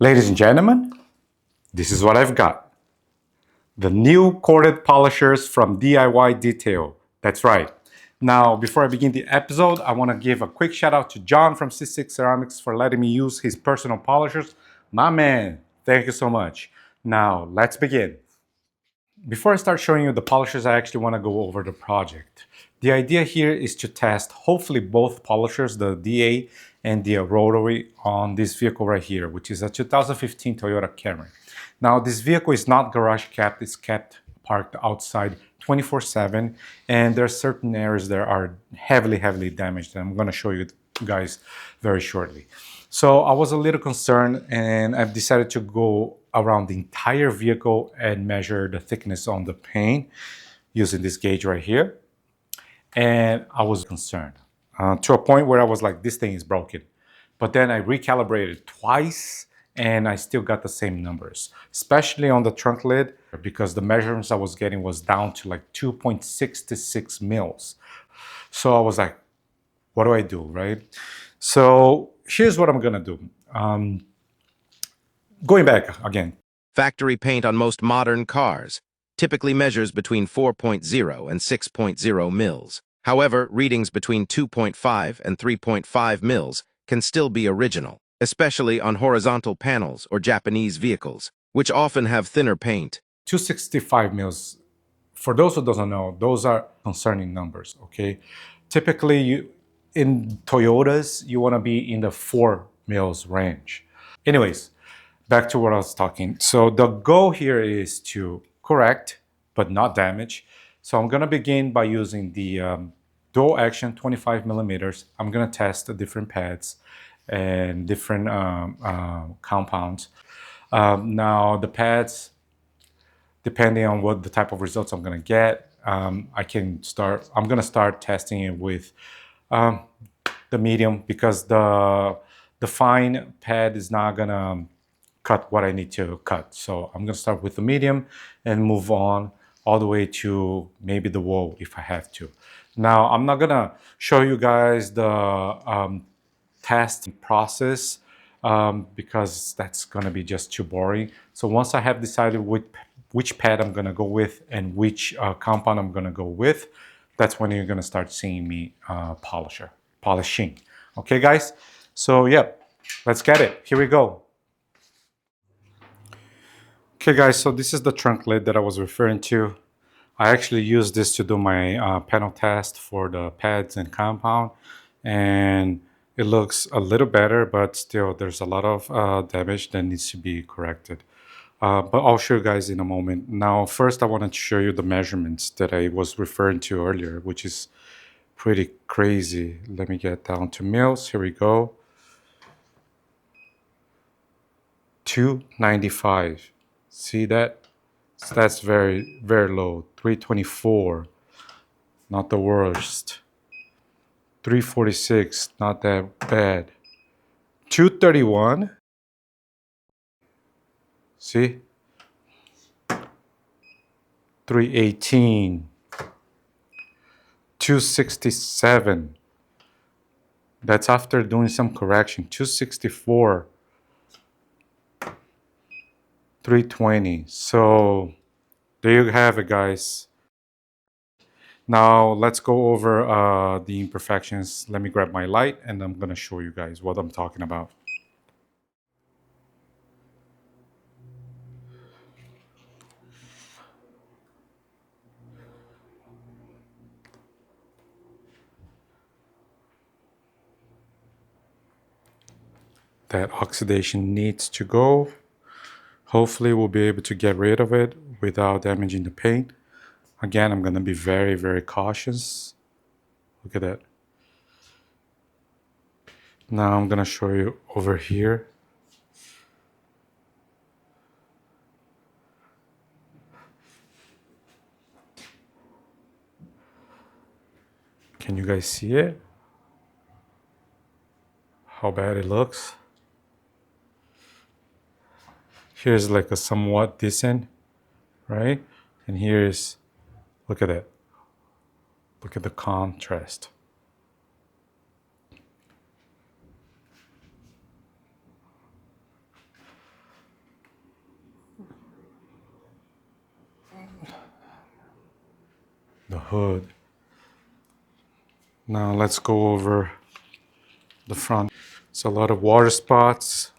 Ladies and gentlemen, this is what I've got. The new corded polishers from DIY Detail. That's right. Now, before I begin the episode, I want to give a quick shout out to John from C6 Ceramics for letting me use his personal polishers. My man, thank you so much. Now, let's begin. Before I start showing you the polishers, I actually want to go over the project. The idea here is to test hopefully both polishers, the DA and the rotary, on this vehicle right here, which is a 2015 Toyota Camry. Now, this vehicle is not garage kept, it's kept parked outside 24/7, and there are certain areas that are heavily damaged, and I'm going to show you guys very shortly. So I was a little concerned, and I've decided to go around the entire vehicle and measure the thickness on the paint using this gauge right here. And I was concerned to a point where I was like, this thing is broken. But then I recalibrated twice and I still got the same numbers, especially on the trunk lid, because the measurements I was getting was down to like 2.66 mils. So I was like, what do I do, right? So here's what I'm gonna do. Going back again. Factory paint on most modern cars typically measures between 4.0 and 6.0 mils. However, readings between 2.5 and 3.5 mils can still be original, especially on horizontal panels or Japanese vehicles, which often have thinner paint. 265 mils, for those who don't know, those are concerning numbers, okay? Typically, in Toyotas, you want to be in the 4 mils range. Anyways, back to what I was talking. So the goal here is to correct, but not damage. So I'm going to begin by using the dual action 25 millimeters. I'm going to test the different pads and different compounds. Now the pads, depending on what the type of results I'm going to get, I'm going to start testing it with the medium, because the fine pad is not going to cut what I need to cut. So I'm going to start with the medium and move on all the way to maybe the wall if I have to. Now, I'm not going to show you guys the test process because that's going to be just too boring. So once I have decided which pad I'm going to go with and which compound I'm going to go with, that's when you're going to start seeing me polishing. Okay, guys? So, yeah, let's get it. Here we go. Okay guys, so this is the trunk lid that I was referring to. I actually used this to do my panel test for the pads and compound, and it looks a little better, but still there's a lot of damage that needs to be corrected. But I'll show you guys in a moment. Now, first I wanted to show you the measurements that I was referring to earlier, which is pretty crazy. Let me get down to mils. Here we go. 295. See that? So that's very low. 324, not the worst. 346, not that bad. 231. See? 318. 267. That's after doing some correction. 264. 320. So there you have it, guys. Now let's go over the imperfections. Let me grab my light and I'm gonna show you guys what I'm talking about. That oxidation needs to go. Hopefully we'll be able to get rid of it without damaging the paint. Again, I'm gonna be very cautious. Look at that. Now I'm gonna show you over here. Can you guys see it? How bad it looks? Here's like a somewhat decent, right? And here's, look at that. Look at the contrast. hood. Now let's go over the front. It's a lot of water spots,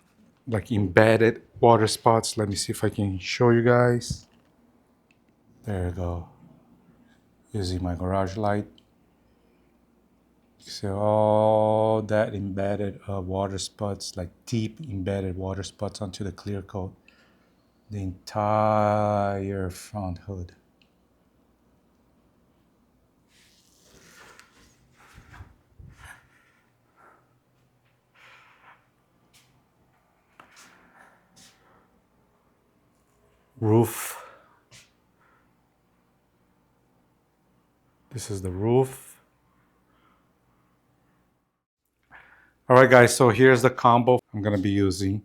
like embedded water spots. Let me see if I can show you guys. There you go. Using my garage light. You see all that embedded water spots, like deep embedded water spots onto the clear coat. The entire front hood. Roof. This is the roof. All right, guys, so here's the combo. I'm gonna be using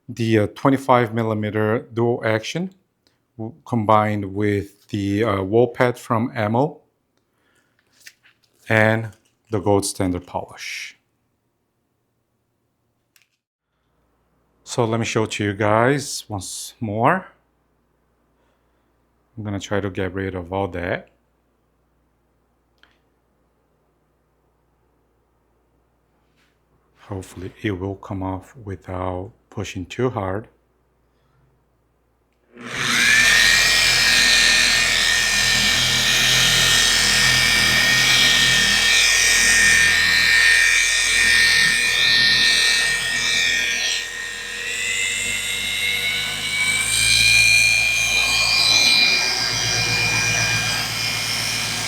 the 25 millimeter dual action combined with the wall pad from Ammo and the gold standard polish. So let me show it to you guys once more. I'm gonna try to get rid of all that. Hopefully it will come off without pushing too hard.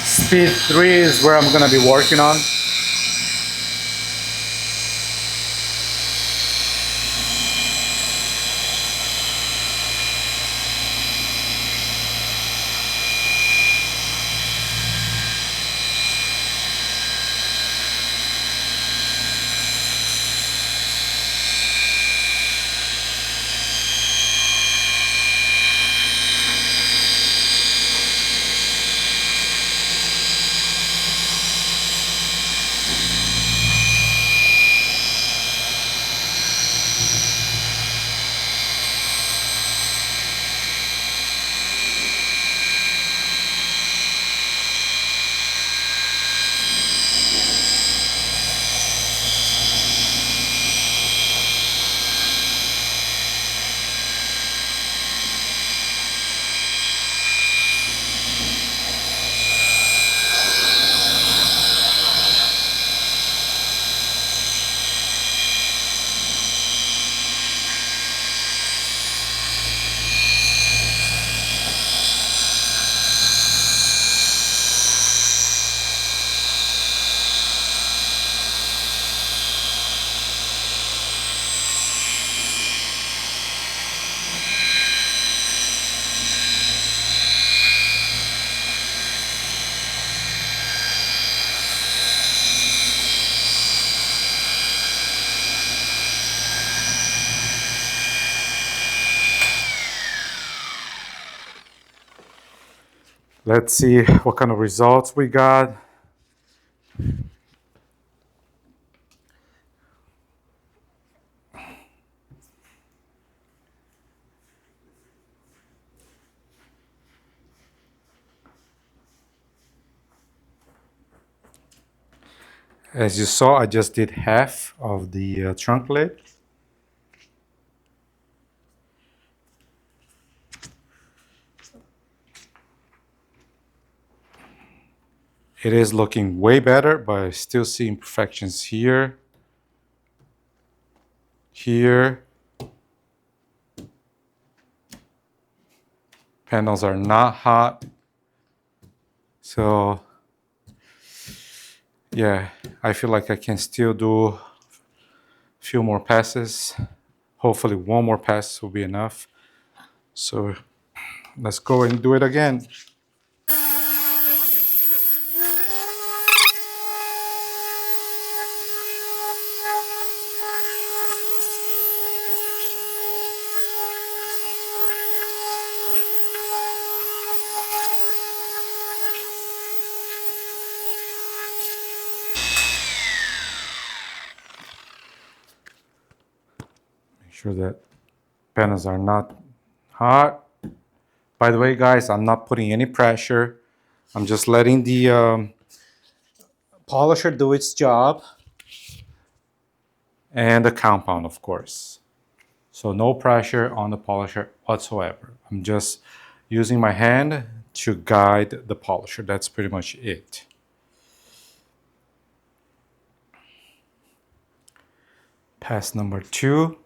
Speed 3 is where I'm gonna be working on. Let's see what kind of results we got. As you saw, I just did half of the trunk lid. It is looking way better, but I still see imperfections here, here. Panels are not hot. So yeah, I feel like I can still do a few more passes. Hopefully one more pass will be enough. So let's go and do it again. Make sure that panels are not hot. By the way, guys, I'm not putting any pressure. I'm just letting the polisher do its job, and the compound, of course. So no pressure on the polisher whatsoever. I'm just using my hand to guide the polisher. That's pretty much it. Pass number 2.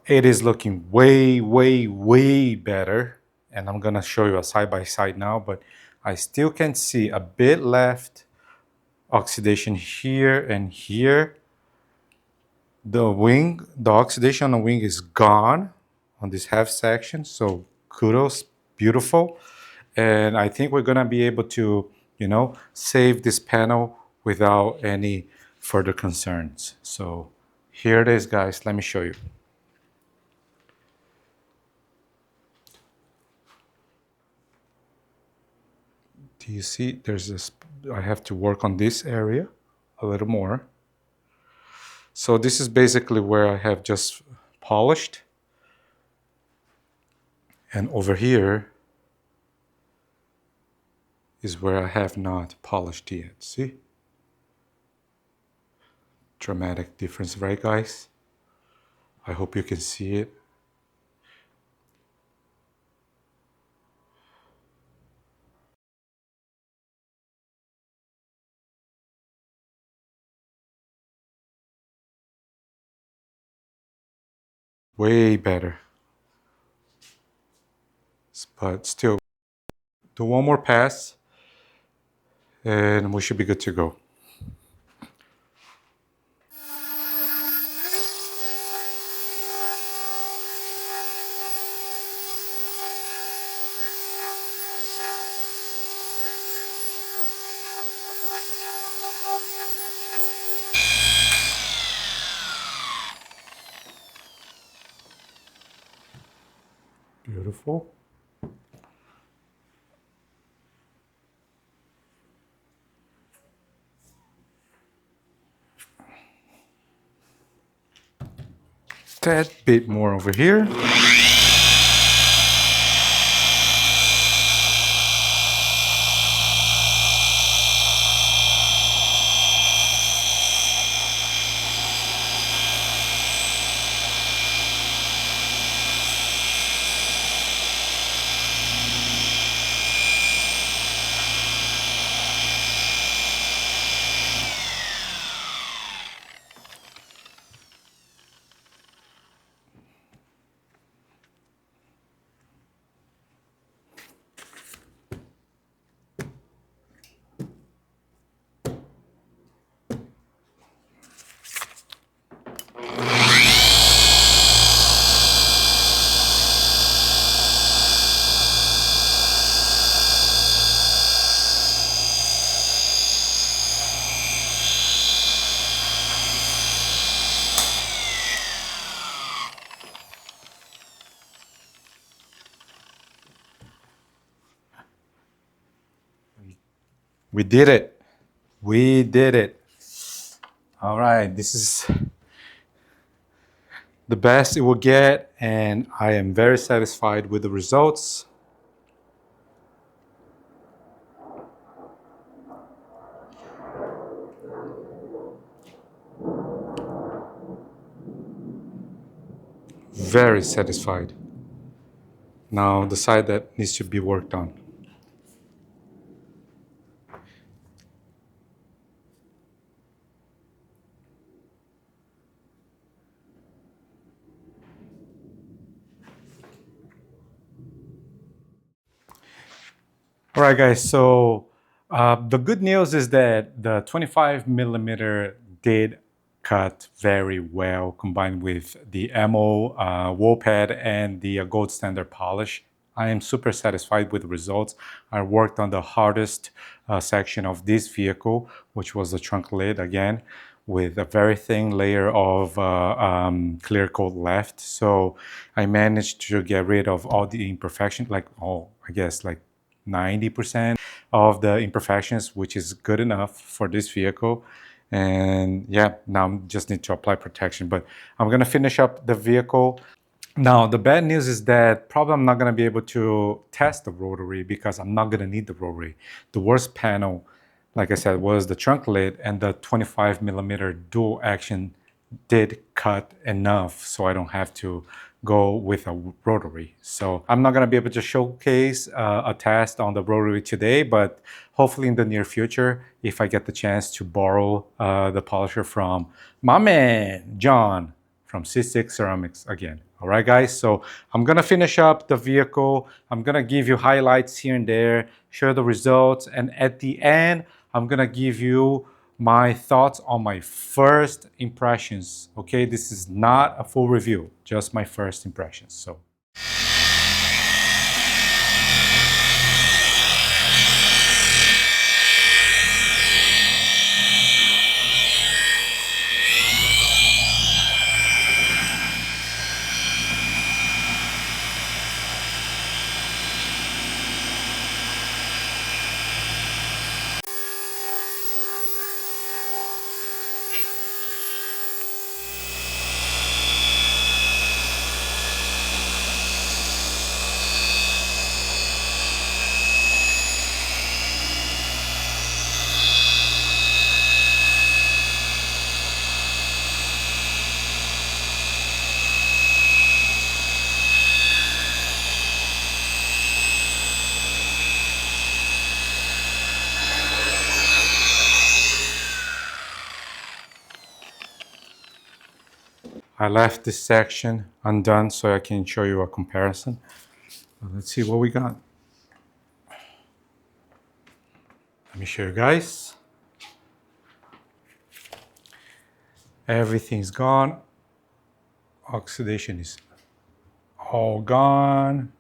It is looking way, way, way better. And I'm gonna show you a side by side now, but I still can see a bit left oxidation here and here. The oxidation on the wing is gone on this half section. So kudos, beautiful. And I think we're gonna be able to, save this panel without any further concerns. So here it is, guys. Let me show you. Do you see there's this, I have to work on this area a little more. So this is basically where I have just polished. And over here is where I have not polished yet. See? Dramatic difference, right, guys? I hope you can see it. Way better. But still, do one more pass and we should be good to go. Beautiful. Tad bit more over here. We did it. We did it. All right, this is the best it will get, and I am very satisfied with the results. Very satisfied. Now the side that needs to be worked on. All right, guys, so the good news is that the 25 millimeter did cut very well combined with the MO wool pad and the gold standard polish. I am super satisfied with the results. I worked on the hardest section of this vehicle, which was the trunk lid again, with a very thin layer of clear coat left. So I managed to get rid of all the imperfections, like, I guess like 90% of the imperfections, which is good enough for this vehicle. And yeah, now I just need to apply protection, but I'm gonna finish up the vehicle. Now, the bad news is that probably I'm not gonna be able to test the rotary because I'm not gonna need the rotary. The worst panel, like I said, was the trunk lid, and the 25 millimeter dual action did cut enough so I don't have to go with a rotary. So I'm not gonna be able to showcase a test on the rotary today, but hopefully in the near future, if I get the chance to borrow the polisher from my man, John, from C6 Ceramics again. All right, guys, so I'm gonna finish up the vehicle. I'm gonna give you highlights here and there, share the results, and at the end, I'm gonna give you my thoughts on my first impressions. Okay, this is not a full review, just my first impressions. So I left this section undone so I can show you a comparison. Let's see what we got. Let me show you guys. Everything's gone. Oxidation is all gone.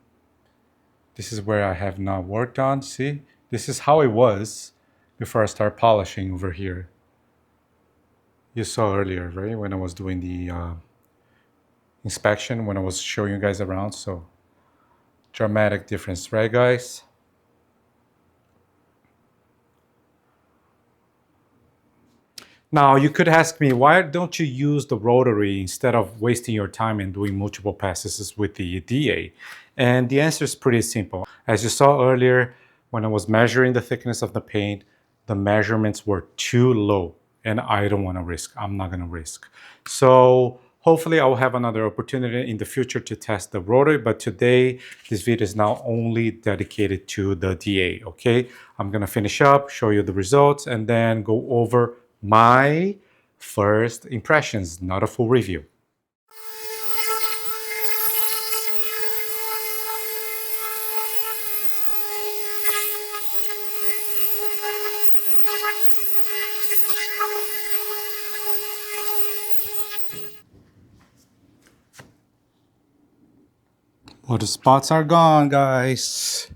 This is where I have not worked on. See, this is how it was before I start polishing over here. You saw earlier, right? When I was doing the inspection, when I was showing you guys around. So dramatic difference, right, guys? Now, you could ask me, why don't you use the rotary instead of wasting your time and doing multiple passes with the DA? And the answer is pretty simple. As you saw earlier, when I was measuring the thickness of the paint, the measurements were too low, and I don't want to risk. I'm not going to risk. So hopefully I will have another opportunity in the future to test the rotary, but today this video is now only dedicated to the DA, okay? I'm going to finish up, show you the results, and then go over my first impressions, not a full review. Well, the spots are gone, guys.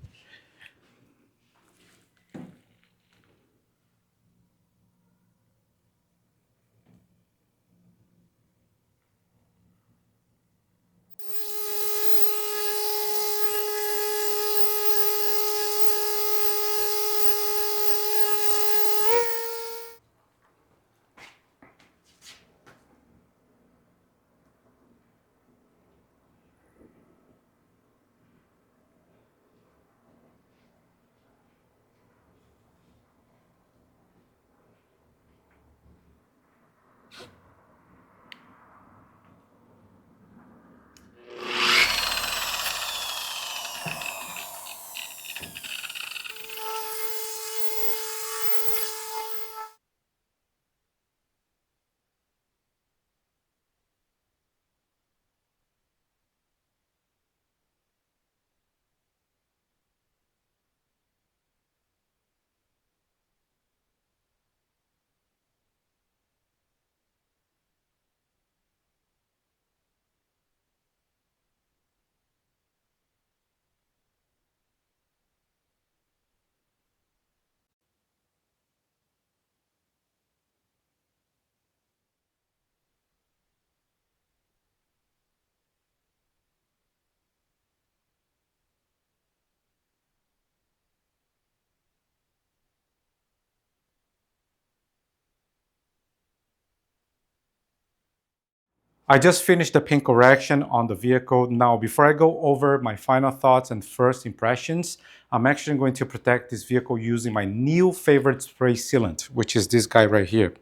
I just finished the paint correction on the vehicle. Now, before I go over my final thoughts and first impressions, I'm actually going to protect this vehicle using my new favorite spray sealant, which is this guy right here.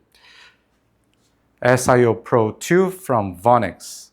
SIO Pro 2 from Vonixx.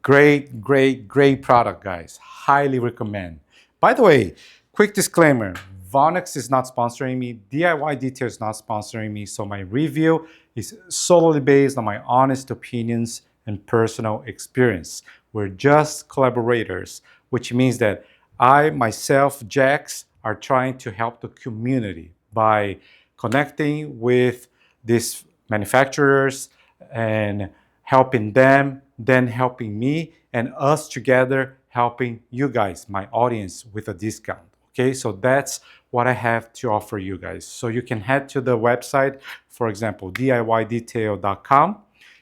Great, great, great product, guys. Highly recommend. By the way, quick disclaimer, Vonixx is not sponsoring me. DIY Detail is not sponsoring me. So my review is solely based on my honest opinions and personal experience. We're just collaborators, which means that I, myself, Jax, are trying to help the community by connecting with these manufacturers and helping them, then helping me, and us together helping you guys, my audience, with a discount. Okay, so that's what I have to offer you guys. So you can head to the website, for example, diydetail.com,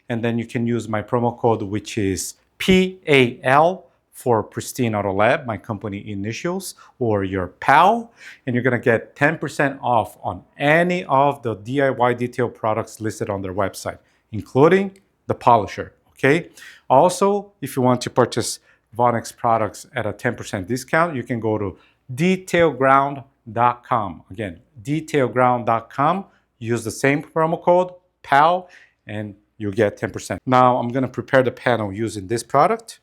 and then you can use my promo code, which is PAL for Pristine Auto Lab, my company initials, or your PAL, and you're gonna get 10% off on any of the DIY Detail products listed on their website, including the polisher, okay? Also, if you want to purchase Vonixx products at a 10% discount, you can go to detailground.com. Again, detailground.com, use the same promo code, PAL, and you'll get 10%. Now, I'm gonna prepare the panel using this product,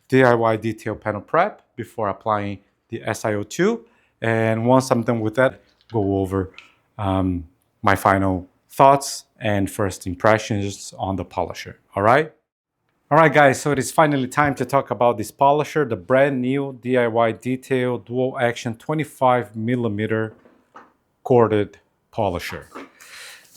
DIY Detail Panel Prep, before applying the SIO2. And once I'm done with that, go over my final thoughts and first impressions on the polisher, all right? All right, guys, so it is finally time to talk about this polisher, the brand new DIY Detail Dual Action 25mm corded polisher.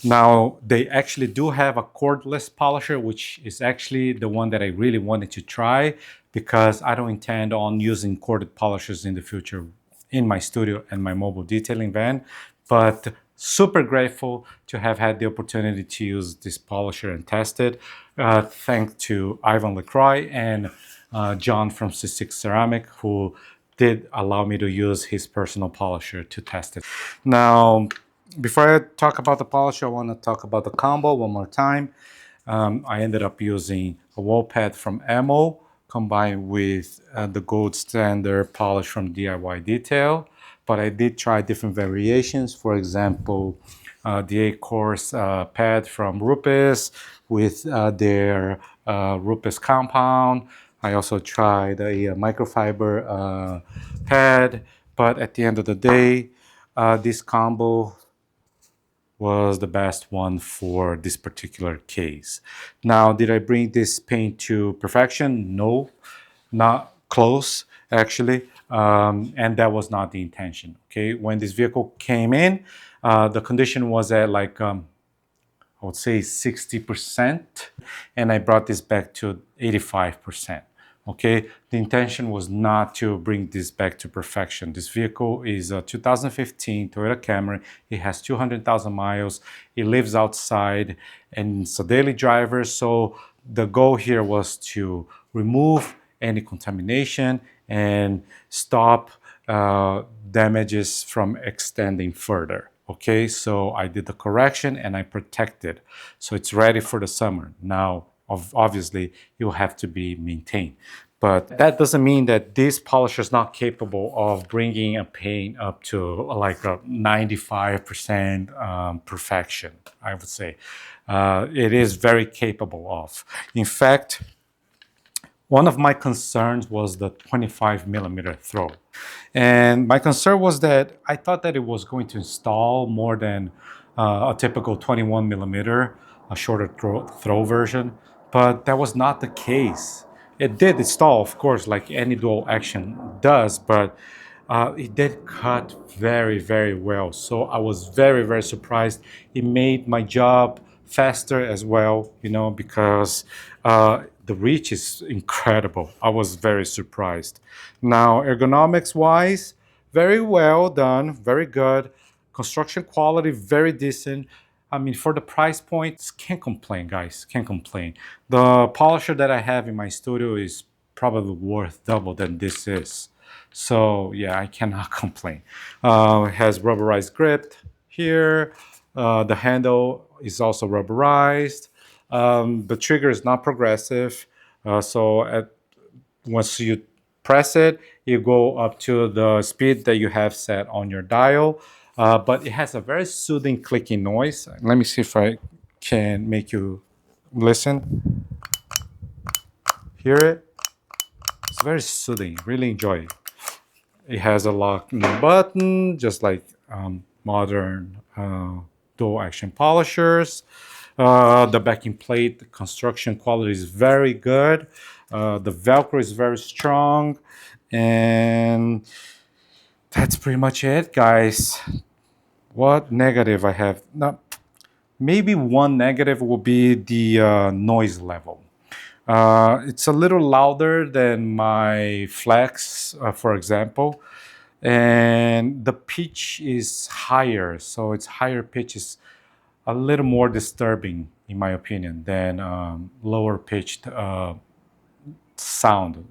Now, they actually do have a cordless polisher, which is actually the one that I really wanted to try because I don't intend on using corded polishers in the future in my studio and my mobile detailing van. But super grateful to have had the opportunity to use this polisher and test it. Thanks to Ivan LaCroix and John from C6 Ceramic, who did allow me to use his personal polisher to test it. Now, before I talk about the polisher, I want to talk about the combo one more time. I ended up using a wall pad from Ammo combined with the gold standard polish from DIY Detail. But I did try different variations. For example, the 8-course pad from Rupes with their Rupes compound. I also tried a microfiber pad. But at the end of the day, this combo was the best one for this particular case. Now, did I bring this paint to perfection? No, not close, actually. And that was not the intention, okay? When this vehicle came in, the condition was at like, I would say 60%, and I brought this back to 85%. Okay, the intention was not to bring this back to perfection. This vehicle is a 2015 Toyota Camry. It has 200,000 miles. It lives outside and it's a daily driver. So the goal here was to remove any contamination and stop damages from extending further. Okay, so I did the correction and I protected. So it's ready for the summer. Now, obviously, it will have to be maintained. But that doesn't mean that this polisher is not capable of bringing a paint up to like a 95% perfection, I would say. It is very capable of. In fact, one of my concerns was the 25mm throw. And my concern was that I thought that it was going to install more than a typical 21mm, a shorter throw version, but that was not the case. It did install, of course, like any dual action does, but it did cut very, very well. So I was very, very surprised. It made my job faster as well, you know, because the reach is incredible. I was very surprised. Now, ergonomics wise, very well done, very good. Construction quality, very decent. I mean, for the price point, can't complain, guys, can't complain. The polisher that I have in my studio is probably worth double than this is. So yeah, I cannot complain. It has rubberized grip here. The handle is also rubberized. The trigger is not progressive, once you press it, you go up to the speed that you have set on your dial. But it has a very soothing clicking noise. Let me see if I can make you listen. Hear it? It's very soothing. Really enjoy it. It has a lock button, just like modern dual action polishers. The backing plate, the construction quality is very good. The Velcro is very strong. And that's pretty much it, guys. What negative I have? Now, maybe one negative will be the noise level. It's a little louder than my Flex, for example, and the pitch is higher. So its higher pitch is a little more disturbing, in my opinion, than lower pitched sound.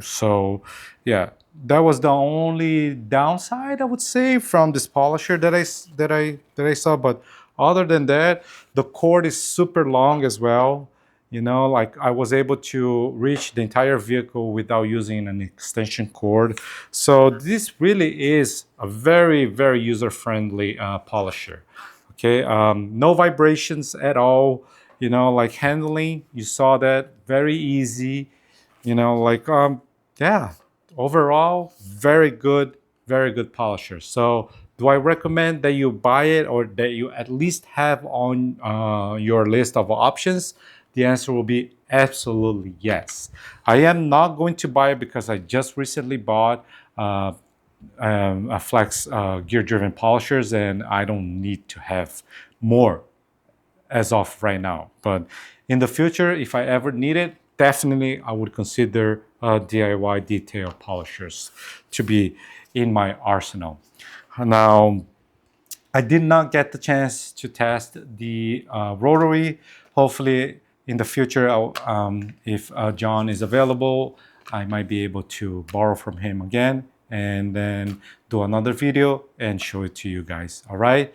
So yeah, that was the only downside I would say from this polisher that I saw. But other than that, the cord is super long as well. You know, like I was able to reach the entire vehicle without using an extension cord. So this really is a very, very user-friendly polisher. Okay, no vibrations at all. You know, like handling, you saw that, very easy. You know, like yeah, overall, very good polisher. So do I recommend that you buy it, or that you at least have on your list of options? The answer will be absolutely yes. I am not going to buy it because I just recently bought a Flex gear driven polishers, and I don't need to have more as of right now. But in the future, if I ever need it, definitely I would consider DIY detail polishers to be in my arsenal. Now, I did not get the chance to test the rotary. Hopefully, in the future, if John is available, I might be able to borrow from him again and then do another video and show it to you guys. All right.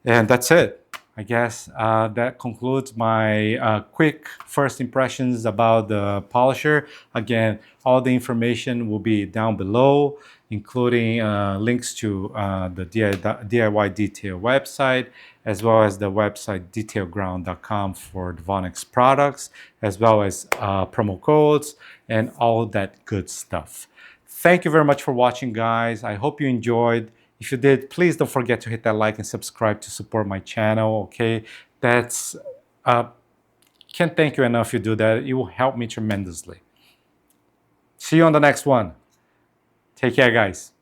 And that's it. I guess that concludes my quick first impressions about the polisher. Again, all the information will be down below, including links to the DIY Detail website, as well as the website detailground.com for the Vonixx products, as well as promo codes and all that good stuff. Thank you very much for watching, guys. I hope you enjoyed. If you did, please don't forget to hit that like and subscribe to support my channel, okay? That's, can't thank you enough if you do that. It will help me tremendously. See you on the next one. Take care, guys.